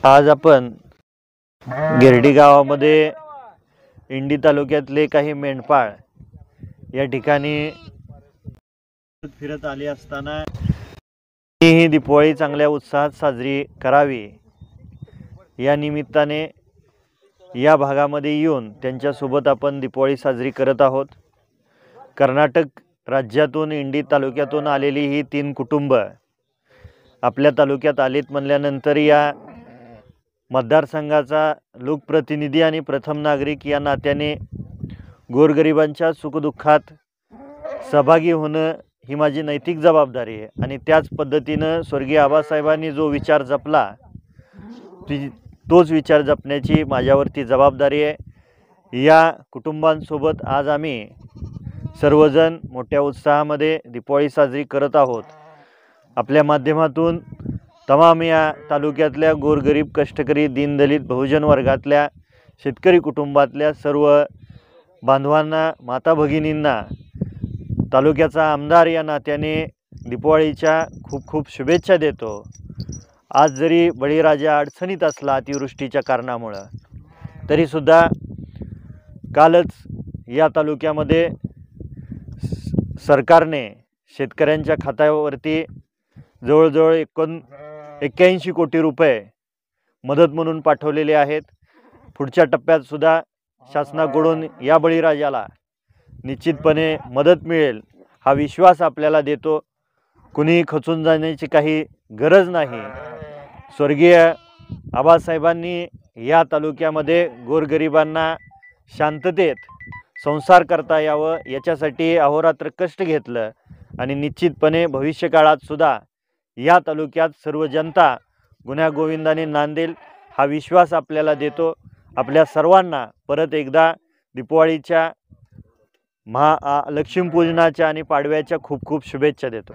आज आपण गिरडी गावामध्ये इंडी तालुक्यातले काही मेंढपाळ या ठिकाणी फिरत आले असताना ही दिवाळी चांगल्या उत्साहात साजरी करावी या निमित्ताने या भागामध्ये येऊन त्यांच्यासोबत आपण दिवाळी साजरी करत आहोत। कर्नाटक राज्यातून इंडी तालुक्यातून आलेली ही 3 कुटुंब आपल्या तालुक्यात आलीत म्हणल्यानंतर या मतदारसंघाचा लोकप्रतिनिधी आणि प्रथम नागरिक या नात्याने गोरगरिबांच्या सुखदुःखात सहभागी होणं ही माझी नैतिक जबाबदारी आहे। आणि त्याच पद्धतीनं स्वर्गीय आबासाहेबांनी जो विचार जपला तोच विचार जपण्याची माझ्यावरती जबाबदारी आहे। या कुटुंबांसोबत आज आम्ही सर्वजण मोठ्या उत्साहामध्ये दिवाळी साजरी करत आहोत। आपल्या माध्यमातून तमाम या तालुक्यातल्या गोरगरीब कष्टकरी दीनदलित बहुजन वर्गातल्या शेतकरी कुटुंबातल्या सर्व बांधवांना माता भगिनींना तालुक्याचा आमदार या नात्याने दिवाळीच्या खूप खूप शुभेच्छा देतो। आज जरी बळीराजा अडचणीत असला अतिवृष्टीच्या कारणामुळे तरीसुद्धा कालच या तालुक्यामध्ये सरकारने शेतकऱ्यांच्या खात्यावरती जवळजवळ 81 कोटी रुपये मदत म्हणून पाठवलेले आहेत। पुढच्या टप्प्यात सुद्धा शासनाकडून या बळीराजाला निश्चितपणे मदत मिळेल हा विश्वास आपल्याला देतो। कुणी खचून जाण्याची काही गरज नाही। स्वर्गीय आबासाहेबांनी या तालुक्यामध्ये गोरगरिबांना शांततेत संसार करता यावं याच्यासाठी अहोरात्र कष्ट घेतलं आणि निश्चितपणे भविष्यकाळात सुद्धा या तालुक्यात सर्व जनता गुण्यागोविंदाने नांदेल हा विश्वास आपल्याला देतो। आपल्या सर्वांना परत एकदा दिवाळीच्या लक्ष्मीपूजनाच्या आणि पाडव्याच्या खूप खूप शुभेच्छा देतो।